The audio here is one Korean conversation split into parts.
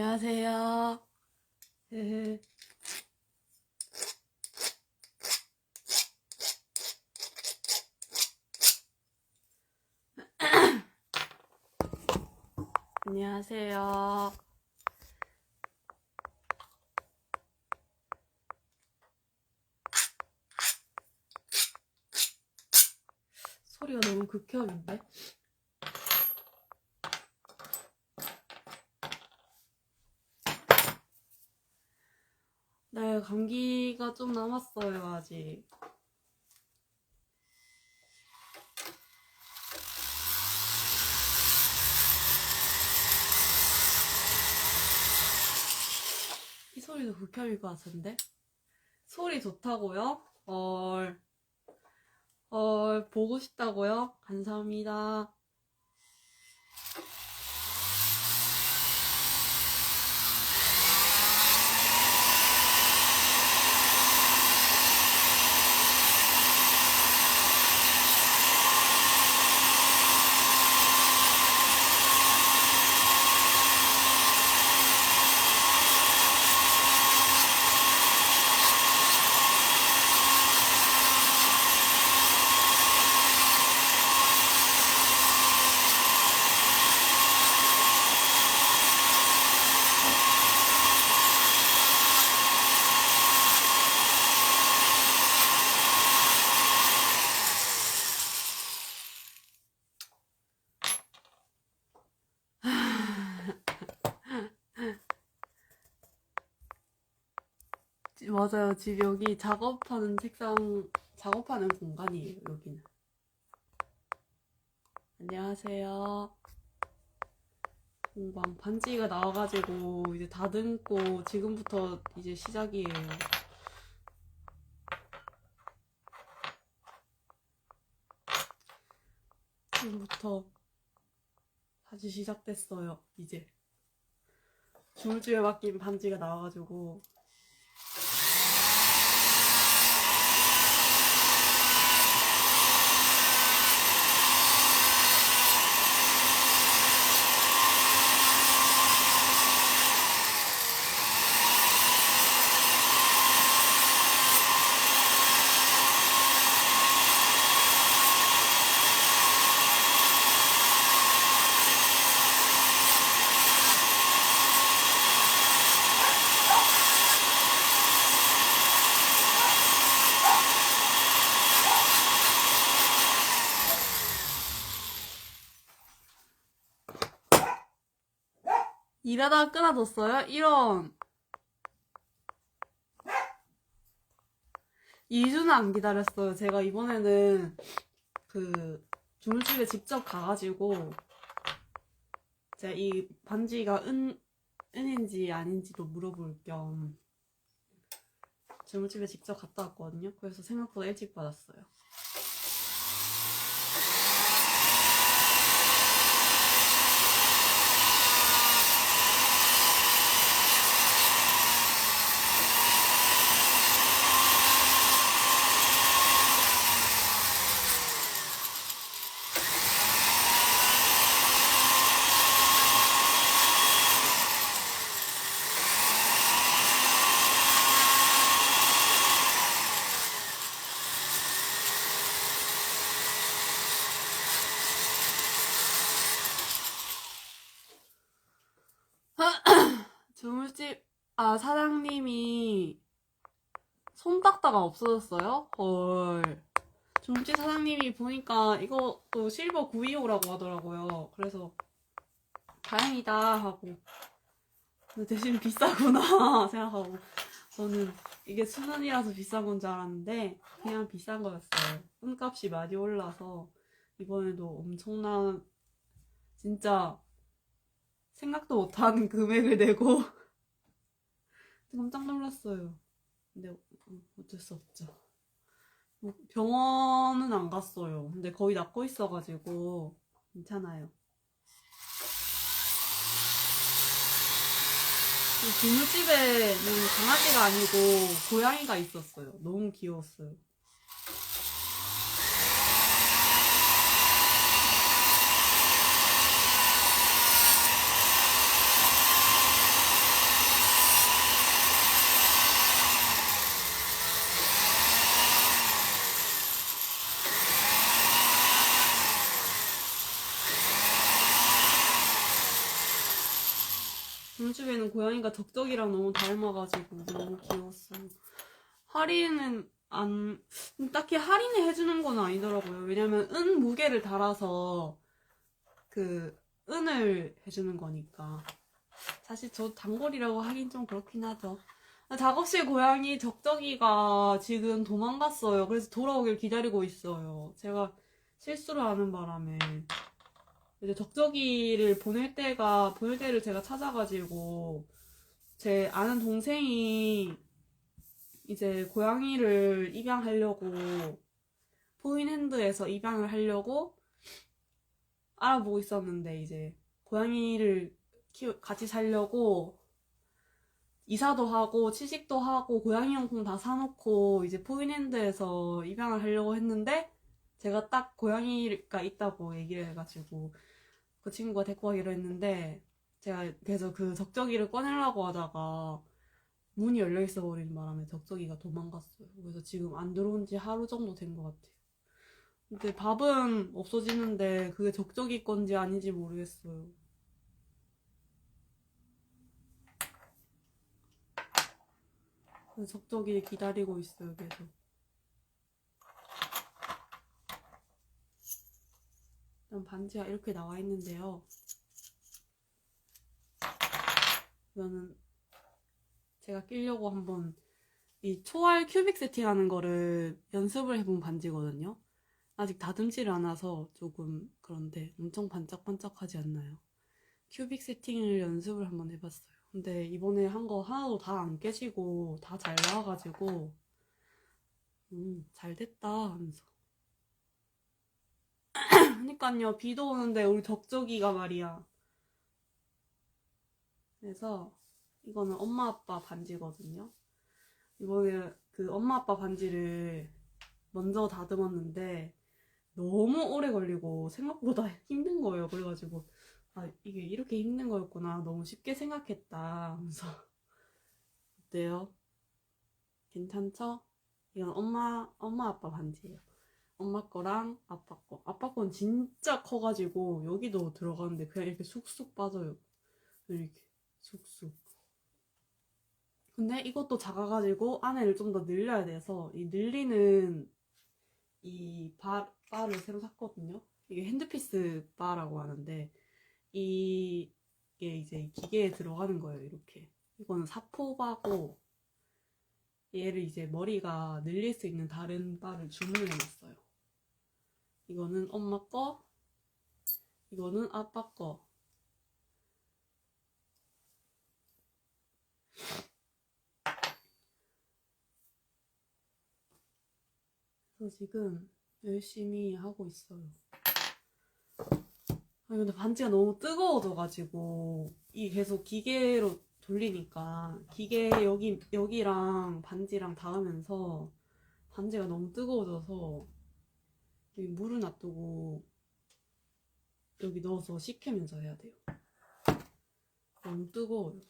안녕하세요. 안녕하세요. 소리가 너무 극혐인데? 네, 감기가 좀 남았어요, 아직. 이 소리도 극혐일 것 같은데? 소리 좋다고요? 보고 싶다고요? 감사합니다. 맞아요. 집 여기 작업하는 작업하는 공간이에요, 여기는. 안녕하세요. 공방 반지가 나와가지고 이제 다듬고 지금부터 이제 시작이에요. 지금부터 다시 시작됐어요. 이제 주물주에 맡긴 반지가 나와가지고 일하다가 끊어졌어요? 이런 2주는 안 기다렸어요. 제가 이번에는 그 주물집에 직접 가가지고 제가 이 반지가 은인지 아닌지도 물어볼 겸 주물집에 직접 갔다 왔거든요. 그래서 생각보다 일찍 받았어요. 주물집 사장님이 손 닦다가 없어졌어요? 헐. 주물집 사장님이 보니까 이것도 실버 925라고 하더라고요. 그래서 다행이다 하고 근데 대신 비싸구나 생각하고 저는 이게 1,000원이라서 비싼 건 줄 알았는데 그냥 비싼 거였어요. 손값이 많이 올라서 이번에도 엄청난 진짜 생각도 못한 금액을 내고 깜짝 놀랐어요. 근데 어쩔 수 없죠. 뭐 병원은 안 갔어요. 근데 거의 낫고 있어가지고 괜찮아요. 주무집에는 강아지가 아니고 고양이가 있었어요. 너무 귀여웠어요. 우리 집에는 고양이가 덕덕이랑 너무 닮아가지고 너무 귀여웠어요. 할인은 딱히 할인을 해주는 건 아니더라고요. 왜냐면 은 무게를 달아서 그 은을 해주는 거니까. 사실 저 단골이라고 하긴 좀 그렇긴 하죠. 작업실 고양이 덕덕이가 지금 도망갔어요. 그래서 돌아오길 기다리고 있어요. 제가 실수를 하는 바람에 이제 덕덕이를 보낼 때를 제가 찾아가지고 제 아는 동생이 이제 고양이를 입양하려고 포인핸드에서 입양을 하려고 알아보고 있었는데 이제 고양이를 같이 살려고 이사도 하고 취직도 하고 고양이 용품 다 사놓고 이제 포인핸드에서 입양을 하려고 했는데 제가 딱 고양이가 있다고 얘기를 해가지고 그 친구가 데리고 가기로 했는데 제가 그래서 그 덕적이를 꺼내려고 하다가 문이 열려 있어 버리는 바람에 덕적이가 도망갔어요. 그래서 지금 안 들어온 지 하루 정도 된 것 같아요. 근데 밥은 없어지는데 그게 덕적이 건지 아닌지 모르겠어요. 그래서 덕적이 기다리고 있어요, 계속. 일단 반지가 이렇게 나와 있는데요. 이거는 제가 끼려고 한번 이 초알 큐빅 세팅하는 거를 연습을 해본 반지거든요. 아직 다듬지를 않아서 조금 그런데 엄청 반짝반짝하지 않나요? 큐빅 세팅을 연습을 한번 해봤어요. 근데 이번에 한 거 하나도 다 안 깨지고 다 잘 나와가지고 잘 됐다 하면서 그러니까요, 비도 오는데 우리 덕적이가 말이야. 그래서 이거는 엄마 아빠 반지거든요. 이번에 그 엄마 아빠 반지를 먼저 다듬었는데 너무 오래 걸리고 생각보다 힘든 거예요. 그래가지고 아, 이게 이렇게 힘든 거였구나. 너무 쉽게 생각했다 하면서 어때요? 괜찮죠? 이건 엄마 아빠 반지예요. 엄마 거랑 아빠 거. 아빠 건 진짜 커가지고 여기도 들어가는데 그냥 이렇게 쑥쑥 빠져요. 이렇게 쑥쑥. 근데 이것도 작아가지고 안에를 좀 더 늘려야 돼서 이 늘리는 이 바를 새로 샀거든요. 이게 핸드피스 바라고 하는데 이게 이제 기계에 들어가는 거예요. 이렇게. 이거는 사포바고 얘를 이제 머리가 늘릴 수 있는 다른 바를 주문을 해놨어요. 이거는 엄마 거, 이거는 아빠 거. 그래서 지금 열심히 하고 있어요. 아니 근데 반지가 너무 뜨거워져가지고 이게 계속 기계로 돌리니까 기계 여기랑 반지랑 닿으면서 반지가 너무 뜨거워져서 여기 물을 놔두고 여기 넣어서 식히면서 해야 돼요. 너무 뜨거워요.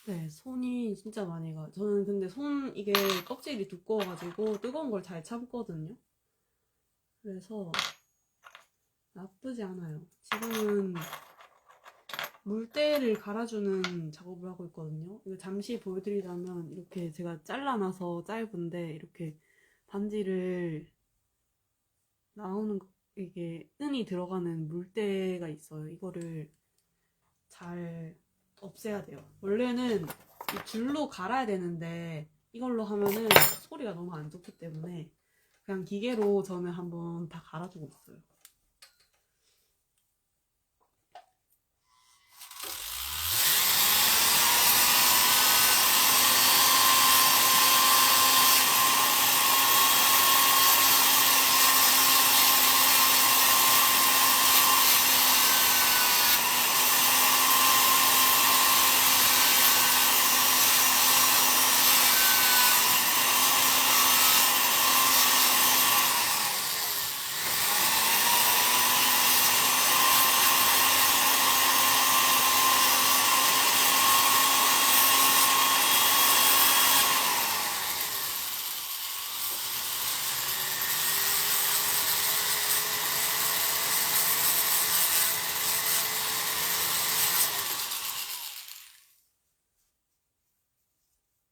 네, 손이 진짜 많이 가. 저는 근데 이게 껍질이 두꺼워가지고 뜨거운 걸 잘 참거든요. 그래서 나쁘지 않아요. 지금은 물때를 갈아주는 작업을 하고 있거든요. 이거 잠시 보여드리자면 이렇게 제가 잘라놔서 짧은데 이렇게 반지를 이게 은이 들어가는 물때가 있어요. 이거를 잘 없애야 돼요. 원래는 이 줄로 갈아야 되는데 이걸로 하면은 소리가 너무 안 좋기 때문에 그냥 기계로 저는 한번 다 갈아주고 있어요.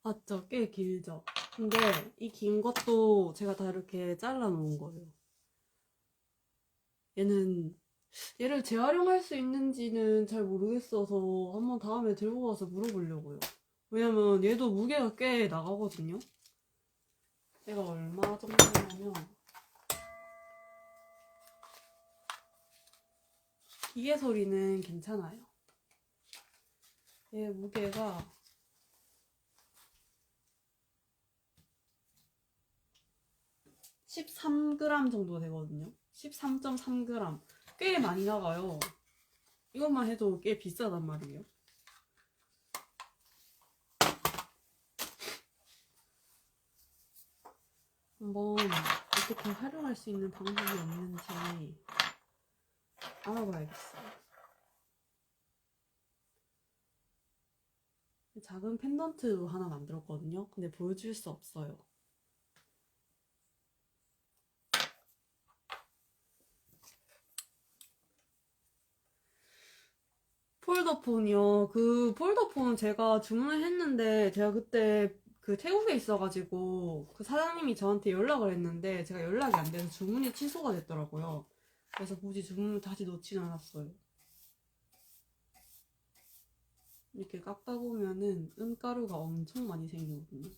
맞죠? 꽤 길죠? 근데 이 긴 것도 제가 다 이렇게 잘라 놓은 거예요. 얘를 재활용할 수 있는지는 잘 모르겠어서 한번 다음에 들고 가서 물어보려고요. 왜냐면 얘도 무게가 꽤 나가거든요. 얘가 얼마 정도냐면 기계 소리는 괜찮아요. 얘 무게가 13g 정도 되거든요. 13.3g. 꽤 많이 나가요. 이것만 해도 꽤 비싸단 말이에요. 한번 어떻게 활용할 수 있는 방법이 없는지 알아봐야겠어요. 작은 펜던트 하나 만들었거든요. 근데 보여줄 수 없어요. 폴더폰이요. 그 폴더폰 제가 주문을 했는데 제가 그때 그 태국에 있어가지고 그 사장님이 저한테 연락을 했는데 제가 연락이 안 돼서 주문이 취소가 됐더라고요. 그래서 굳이 주문을 다시 놓진 않았어요. 이렇게 깎다 보면은 은가루가 엄청 많이 생기거든요.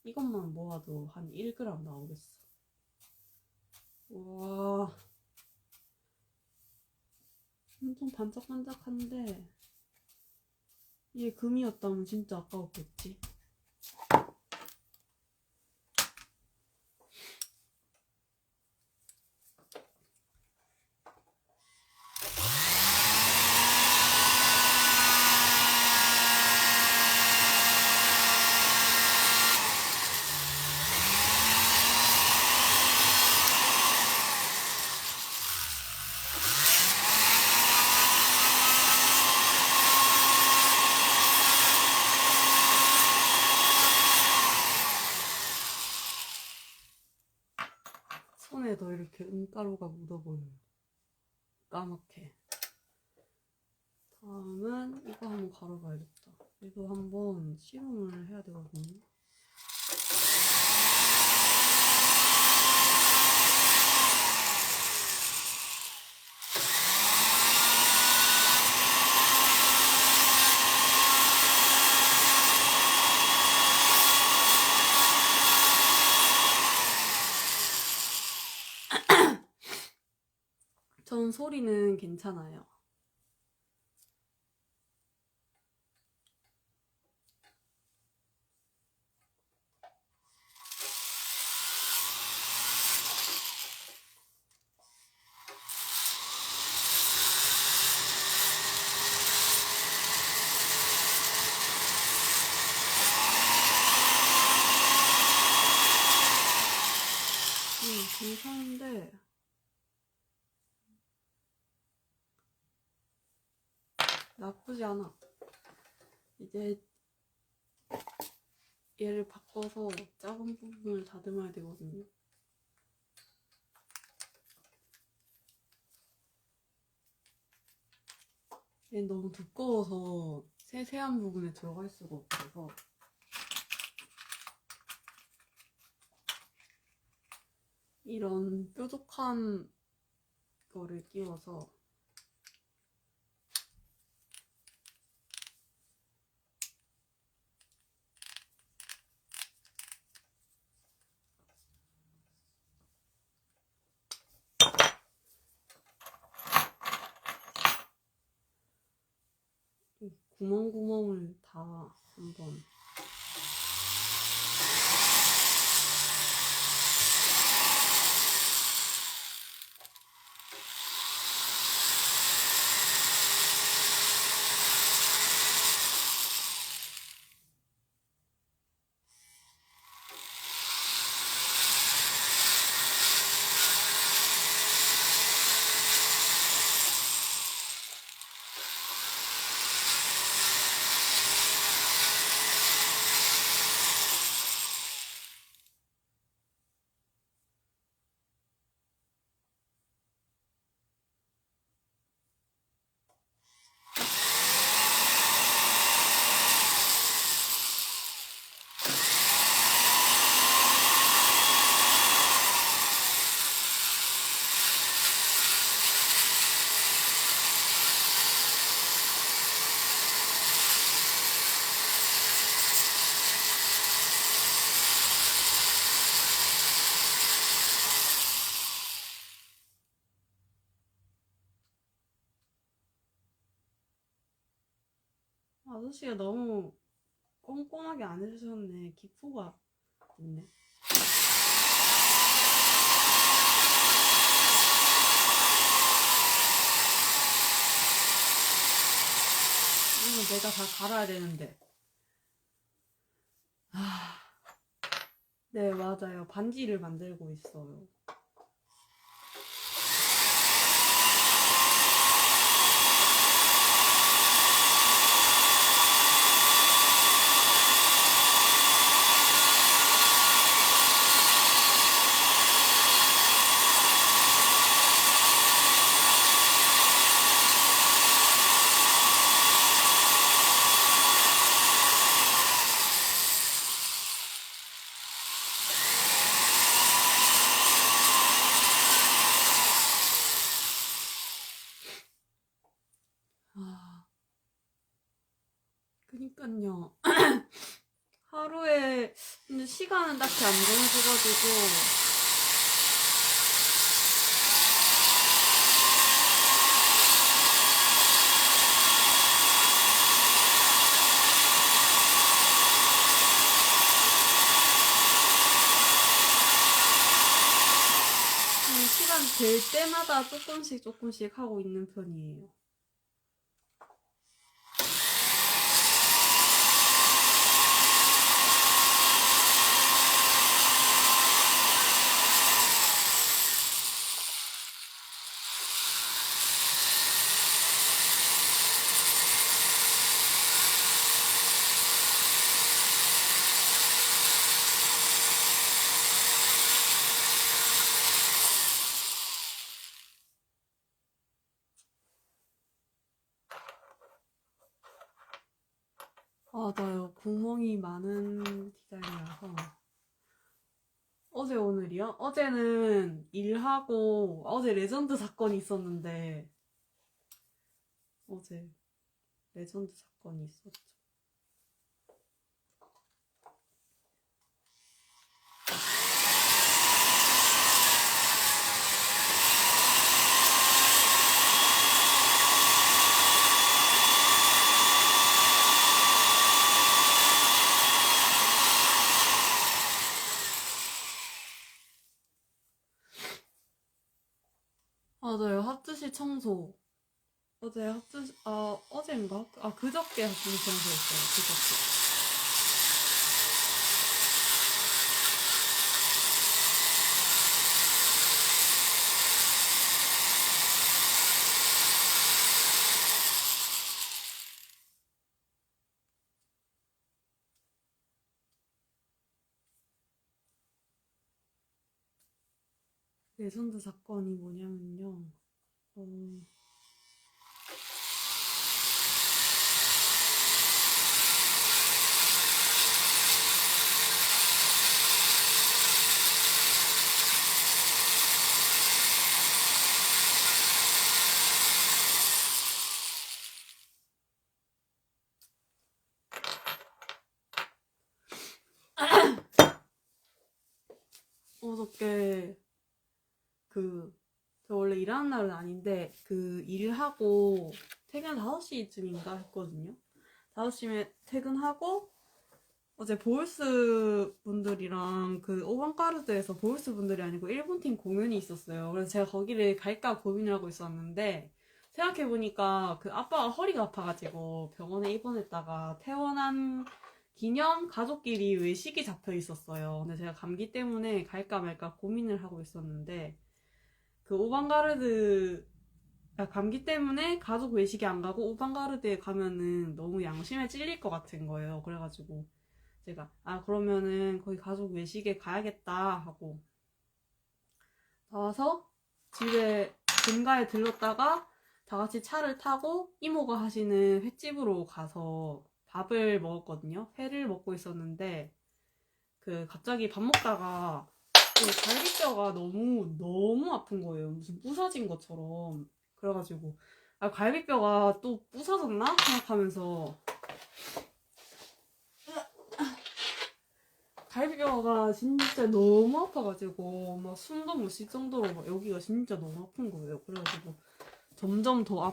이것만 모아도 한 1g 나오겠어. 와, 엄청 반짝반짝한데 이게 금이었다면 진짜 아까웠겠지. 손에도 이렇게 은가루가 묻어보여요. 까맣게. 다음은 이거 한번 갈아봐야겠다. 이거 한번 실험을 해야 되거든요. 전 소리는 괜찮아요. 괜찮은데 나쁘지 않아. 이제 얘를 바꿔서 작은 부분을 다듬어야 되거든요. 얘는 너무 두꺼워서 세세한 부분에 들어갈 수가 없어서 이런 뾰족한 거를 끼워서 구멍구멍을 다 한번 아저씨가 너무 꼼꼼하게 안 해주셨네. 기포가 있네. 이거 내가 다 갈아야 되는데. 네, 맞아요. 반지를 만들고 있어요. 그니까요. 하루에 근데 시간은 딱히 안 정해져가지고 시간 될 때마다 조금씩 하고 있는 편이에요. 맞아요. 구멍이 많은 디자인이라서. 어제 오늘이요? 어제는 일하고 어제 레전드 사건이 있었는데 어제 레전드 사건이 있었죠. 맞아요. 하트시 청소. 어제 하트시, 어제인가? 그저께 하트시 청소했어요. 그저께. 레전드 사건이 뭐냐면요. 어저께 저 원래 일하는 날은 아닌데 일하고 퇴근 5시쯤인가 했거든요. 5시면 퇴근하고 어제 보울스 분들이랑 오방까르드에서 보울스 분들이 아니고 일본 팀 공연이 있었어요. 그래서 제가 거기를 갈까 고민을 하고 있었는데 생각해보니까 아빠가 허리가 아파가지고 병원에 입원했다가 퇴원한 기념 가족끼리 외식이 잡혀 있었어요. 근데 제가 감기 때문에 갈까 말까 고민을 하고 있었는데 오방가르드 감기 때문에 가족 외식이 안 가고 오방가르드에 가면은 너무 양심에 찔릴 것 같은 거예요. 그래가지고 제가 그러면은 거기 가족 외식에 가야겠다 하고 나와서 집에 본가에 들렀다가 다 같이 차를 타고 이모가 하시는 횟집으로 가서 밥을 먹었거든요. 회를 먹고 있었는데 갑자기 밥 먹다가 갈비뼈가 너무 아픈 거예요. 무슨 부서진 것처럼. 그래가지고 갈비뼈가 또 부서졌나 생각하면서 갈비뼈가 진짜 너무 아파가지고 막 숨도 못 쉴 정도로 막 여기가 진짜 너무 아픈 거예요. 그래가지고 점점 더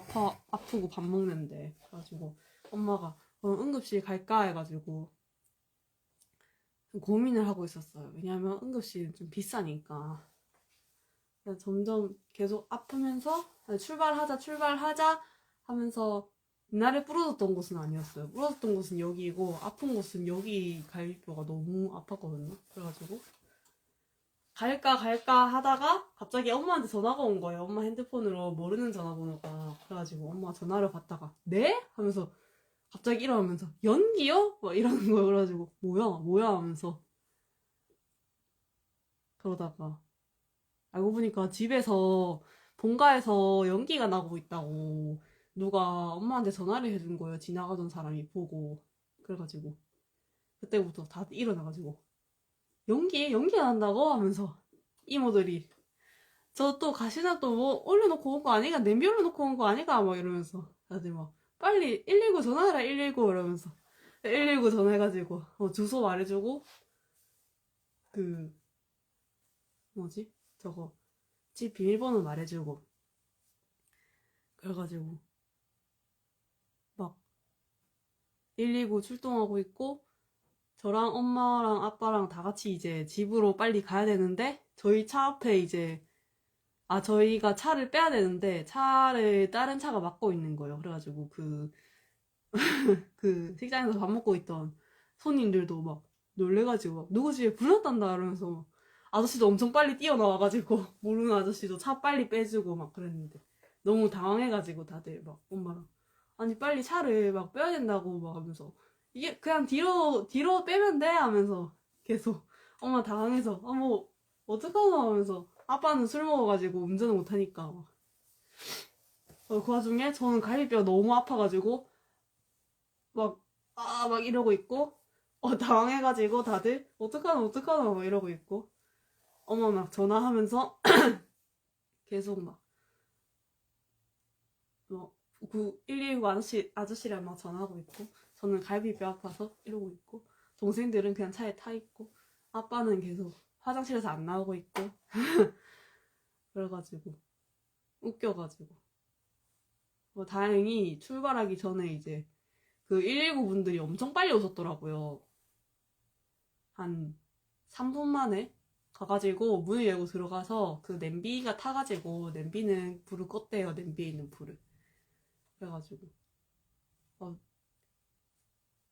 아프고 밥 먹는데 그래가지고 엄마가 응급실 갈까 해가지고 고민을 하고 있었어요. 왜냐면 응급실은 좀 비싸니까. 그래서 점점 계속 아프면서 출발하자 하면서 옛날에 부러졌던 곳은 아니었어요. 부러졌던 곳은 여기고 아픈 곳은 여기 갈비뼈가 너무 아팠거든요. 그래가지고 갈까 하다가 갑자기 엄마한테 전화가 온 거예요. 엄마 핸드폰으로 모르는 전화번호가. 그래가지고 엄마가 전화를 받다가 네? 하면서 갑자기 일어나면서 연기요? 막 이러는 거예요. 그래가지고 뭐야 하면서 그러다가 알고 보니까 집에서 본가에서 연기가 나고 있다고 누가 엄마한테 전화를 해준 거예요. 지나가던 사람이 보고. 그래가지고 그때부터 다들 일어나가지고 연기가 난다고 하면서 이모들이 저 또 가시나 또 뭐 올려놓고 온 거 아니가? 냄비 올려놓고 온 거 아니가? 막 이러면서 다들 막 빨리 119 전화해라 119 이러면서 119 전화해가지고 주소 말해주고 그 뭐지? 저거 집 비밀번호 말해주고 그래가지고 막 119 출동하고 있고 저랑 엄마랑 아빠랑 다 같이 이제 집으로 빨리 가야 되는데 저희 차 앞에 이제 저희가 차를 빼야 되는데 차를 다른 차가 막고 있는 거예요. 그래가지고 그 식당에서 밥 먹고 있던 손님들도 막 놀래가지고 막 누구 집에 불났단다 이러면서 막 아저씨도 엄청 빨리 뛰어나와가지고 모르는 아저씨도 차 빨리 빼주고 막 그랬는데 너무 당황해가지고 다들 막 엄마랑 아니 빨리 차를 막 빼야 된다고 막 하면서 이게 그냥 뒤로 빼면 돼 하면서 계속 엄마 당황해서 뭐 어떡하나 하면서 아빠는 술 먹어가지고 운전을 못하니까 그 와중에 저는 갈비뼈가 너무 아파가지고 막 이러고 있고 당황해가지고 다들 어떡하나 막 이러고 있고 엄마 막 전화하면서 계속 그 119 아저씨랑 막 전화하고 있고 저는 갈비뼈 아파서 이러고 있고 동생들은 그냥 차에 타 있고 아빠는 계속 화장실에서 안 나오고 있고 그래가지고 웃겨가지고 다행히 출발하기 전에 이제 그 119 분들이 엄청 빨리 오셨더라고요. 한 3분 만에 가가지고 문을 열고 들어가서 그 냄비가 타가지고 냄비는 불을 껐대요. 냄비에 있는 불을. 그래가지고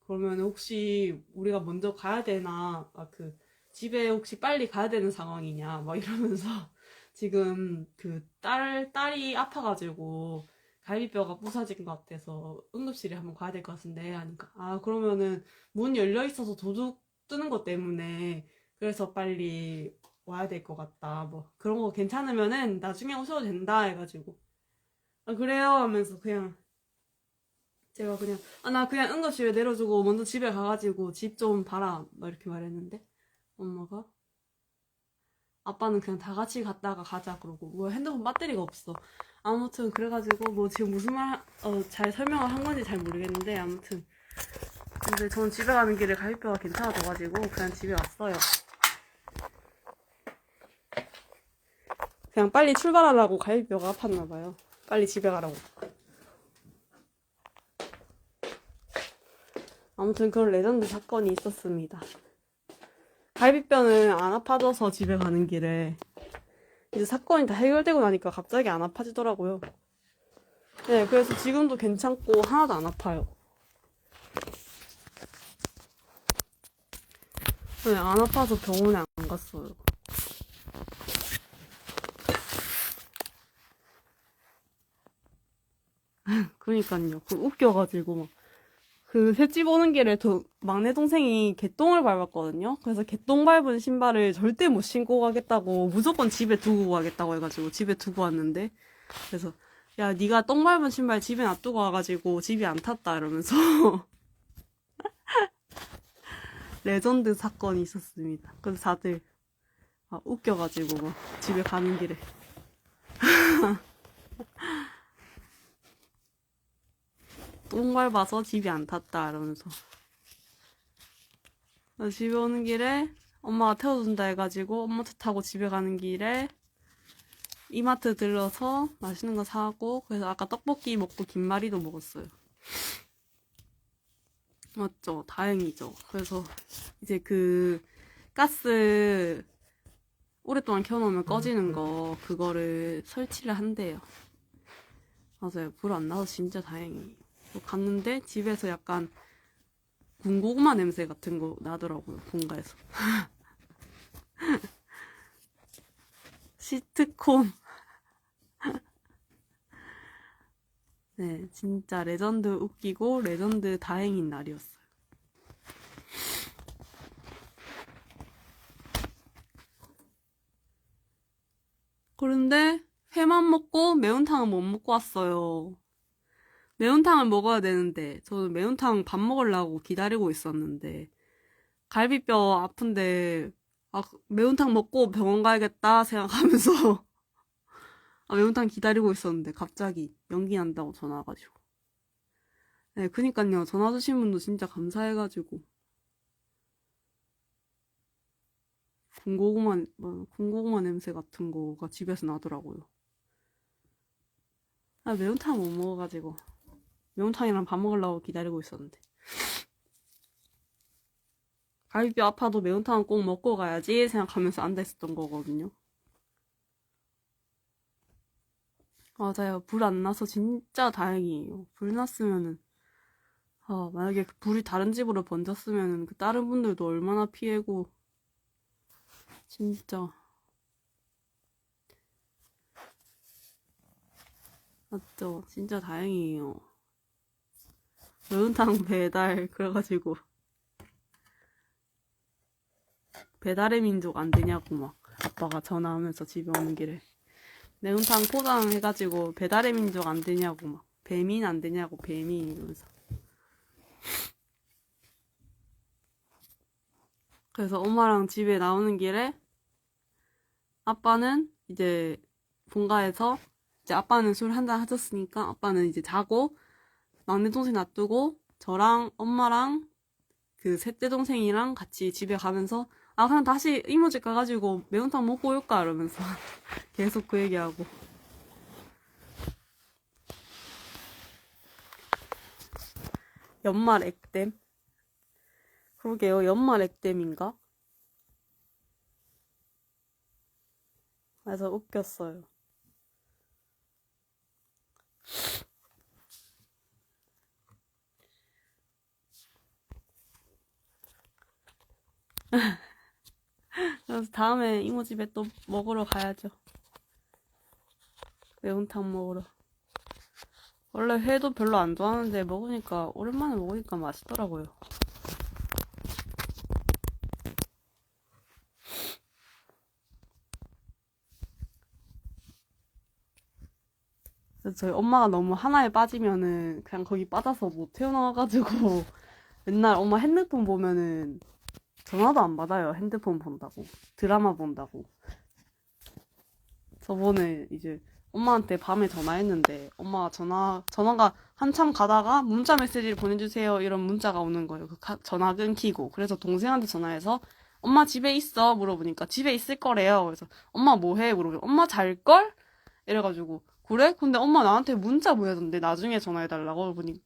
그러면 혹시 우리가 먼저 가야 되나 집에 혹시 빨리 가야 되는 상황이냐 막 이러면서 지금 그 딸이 아파가지고 갈비뼈가 부서진 것 같아서 응급실에 한번 가야 될 것 같은데 하니까 그러면은 문 열려 있어서 도둑 뜨는 것 때문에 그래서 빨리 와야 될 것 같다 뭐 그런 거 괜찮으면은 나중에 오셔도 된다 해가지고 그래요 하면서 그냥 제가 그냥 나 그냥 응급실에 내려주고 먼저 집에 가가지고 집 좀 봐라 막 이렇게 말했는데 엄마가 아빠는 그냥 다 같이 갔다가 가자 그러고 뭐 핸드폰 배터리가 없어 아무튼 그래가지고 뭐 지금 무슨 말 잘 설명을 한 건지 잘 모르겠는데 아무튼 근데 저는 집에 가는 길에 갈비뼈가 괜찮아져가지고 그냥 집에 왔어요. 그냥 빨리 출발하라고 갈비뼈가 아팠나봐요. 빨리 집에 가라고. 아무튼 그런 레전드 사건이 있었습니다. 갈비뼈는 안 아파져서 집에 가는 길에 이제 사건이 다 해결되고 나니까 갑자기 안 아파지더라고요. 네, 그래서 지금도 괜찮고 하나도 안 아파요. 네, 안 아파서 병원에 안 갔어요. 그러니까요. 웃겨가지고 막. 셋집 오는 길에 막내 동생이 개똥을 밟았거든요. 그래서 개똥 밟은 신발을 절대 못 신고 가겠다고 무조건 집에 두고 가겠다고 해가지고 집에 두고 왔는데 그래서 야 네가 똥 밟은 신발 집에 놔두고 와가지고 집이 안 탔다 이러면서 레전드 사건이 있었습니다. 그래서 다들 웃겨가지고 막 집에 가는 길에 똥 밟아서 집이 안 탔다 이러면서 집에 오는 길에 엄마가 태워준다 해가지고 엄마 차 타고 집에 가는 길에 이마트 들러서 맛있는 거 사고 그래서 아까 떡볶이 먹고 김말이도 먹었어요. 맞죠? 다행이죠. 그래서 이제 그 가스 오랫동안 켜놓으면 꺼지는 거 그거를 설치를 한대요. 맞아요. 불 안 나서 진짜 다행이에요. 갔는데 집에서 약간 군고구마 냄새 같은 거 나더라고요. 본가에서. 시트콤. 네, 진짜 레전드 웃기고 레전드 다행인 날이었어요. 그런데 회만 먹고 매운탕은 못 먹고 왔어요. 매운탕을 먹어야 되는데 저는 매운탕 밥 먹으려고 기다리고 있었는데 갈비뼈 아픈데 매운탕 먹고 병원 가야겠다 생각하면서 매운탕 기다리고 있었는데 갑자기 연기 난다고 전화 와가지고 네, 그니까요. 전화 주신 분도 진짜 감사해가지고 군고구마 냄새 같은 거가 집에서 나더라고요. 매운탕 못 먹어가지고 매운탕이랑 밥 먹으려고 기다리고 있었는데 갈비뼈 아파도 매운탕은 꼭 먹고 가야지 생각하면서 앉아있었던 거거든요. 맞아요. 불 안 나서 진짜 다행이에요. 불 났으면은 만약에 불이 다른 집으로 번졌으면은 그 다른 분들도 얼마나 피해고 진짜 맞죠? 진짜 다행이에요. 매운탕 배달 그래가지고 배달의 민족 안 되냐고 막 아빠가 전화하면서 집에 오는 길에 매운탕 포장해가지고 배달의 민족 안 되냐고 막 배민 안 되냐고 배민 이러면서 그래서 엄마랑 집에 나오는 길에 아빠는 이제 본가에서 이제 아빠는 술 한잔 하셨으니까 아빠는 이제 자고 막내 동생 놔두고 저랑 엄마랑 그 셋째 동생이랑 같이 집에 가면서 그냥 다시 이모집 가가지고 매운탕 먹고 올까 이러면서 계속 그 얘기하고 연말 액땜 그러게요. 연말 액땜인가? 그래서 웃겼어요. 그래서 다음에 이모 집에 또 먹으러 가야죠. 매운탕 먹으러. 원래 회도 별로 안 좋아하는데 먹으니까 오랜만에 먹으니까 맛있더라고요. 그래서 저희 엄마가 너무 하나에 빠지면은 그냥 거기 빠져서 못 태어나가지고 맨날 엄마 핸드폰 보면은 전화도 안 받아요. 핸드폰 본다고. 드라마 본다고. 저번에 이제 엄마한테 밤에 전화했는데 엄마가 전화가 한참 가다가 문자 메시지를 보내주세요 이런 문자가 오는 거예요. 전화 끊기고. 그래서 동생한테 전화해서 엄마 집에 있어? 물어보니까 집에 있을 거래요. 그래서 엄마 뭐 해? 물어보니까 엄마 잘걸? 이래가지고 그래? 근데 엄마 나한테 문자 보내던데 나중에 전화해달라고 보니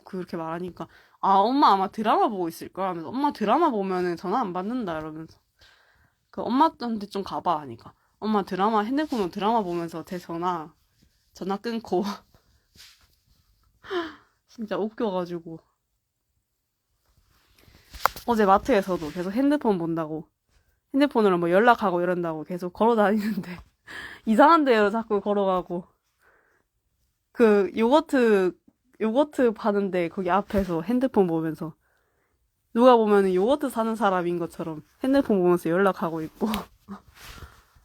그렇게 말하니까 엄마 아마 드라마 보고 있을걸 하면서 엄마 드라마 보면은 전화 안 받는다 이러면서 그 엄마한테 좀 가봐 하니까 엄마 핸드폰으로 드라마 보면서 제 전화 끊고 진짜 웃겨가지고 어제 마트에서도 계속 핸드폰 본다고 핸드폰으로 뭐 연락하고 이런다고 계속 걸어 다니는데 이상한 데로 자꾸 걸어가고 그 요거트 파는데 거기 앞에서 핸드폰 보면서 누가 보면은 요거트 사는 사람인 것처럼 핸드폰 보면서 연락하고 있고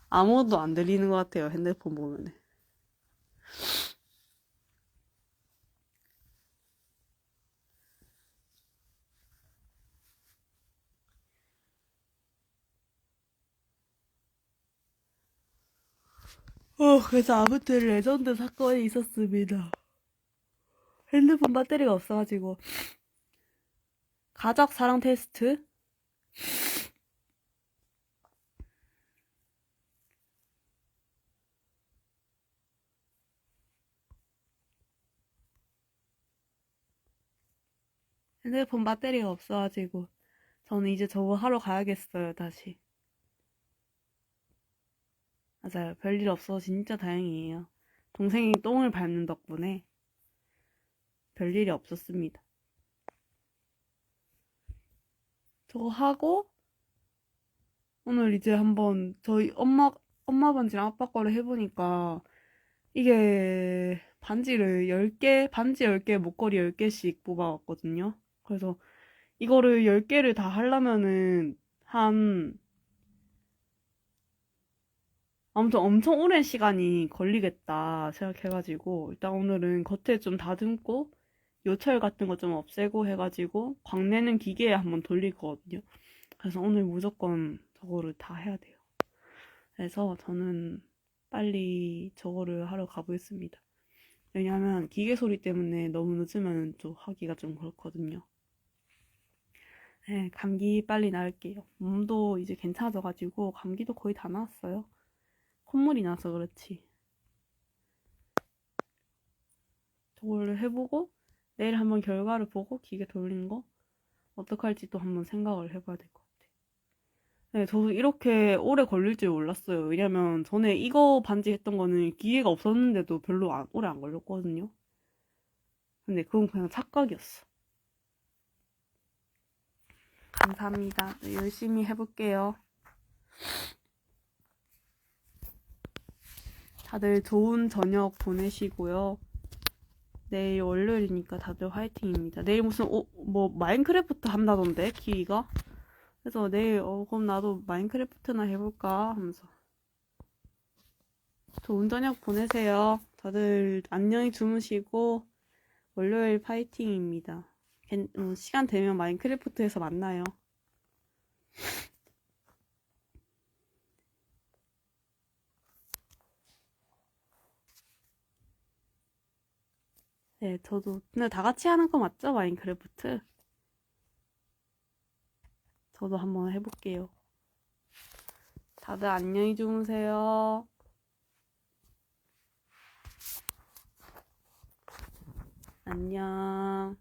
아무것도 안 들리는 것 같아요. 핸드폰 보면은. 그래서 아무튼 레전드 사건이 있었습니다. 핸드폰 배터리가 없어가지고 가족 사랑 테스트 핸드폰 배터리가 없어가지고 저는 이제 저거 하러 가야겠어요, 다시. 맞아요. 별일 없어서 진짜 다행이에요. 동생이 똥을 밟는 덕분에 별일이 없었습니다. 저거 하고 오늘 이제 한번 저희 엄마 반지랑 아빠 거를 해보니까 이게 반지를 10개, 반지 10개, 목걸이 10개씩 뽑아왔거든요. 그래서 이거를 10개를 다 하려면은 아무튼 엄청 오랜 시간이 걸리겠다 생각해가지고 일단 오늘은 겉에 좀 다듬고 요철 같은 거 좀 없애고 해가지고 광내는 기계에 한번 돌릴 거거든요. 그래서 오늘 무조건 저거를 다 해야 돼요. 그래서 저는 빨리 저거를 하러 가보겠습니다. 왜냐면 기계 소리 때문에 너무 늦으면 좀 하기가 좀 그렇거든요. 네, 감기 빨리 나을게요. 몸도 이제 괜찮아져가지고 감기도 거의 다 나았어요. 콧물이 나서 그렇지. 저걸 해보고 내일 한번 결과를 보고 기계 돌린 거 어떻게 할지 또 한번 생각을 해봐야 될 것 같아요. 네, 저도 이렇게 오래 걸릴 줄 몰랐어요. 왜냐면 전에 이거 반지 했던 거는 기계가 없었는데도 별로 오래 안 걸렸거든요. 근데 그건 그냥 착각이었어. 감사합니다. 네, 열심히 해볼게요. 다들 좋은 저녁 보내시고요. 내일 월요일이니까 다들 화이팅입니다. 내일 무슨 뭐 마인크래프트 한다던데 키위가. 그래서 내일 그럼 나도 마인크래프트나 해볼까 하면서. 좋은 저녁 보내세요. 다들 안녕히 주무시고 월요일 파이팅입니다. 시간 되면 마인크래프트에서 만나요. 네, 저도 근데 다 같이 하는 거 맞죠? 마인크래프트? 저도 한번 해볼게요. 다들 안녕히 주무세요. 안녕.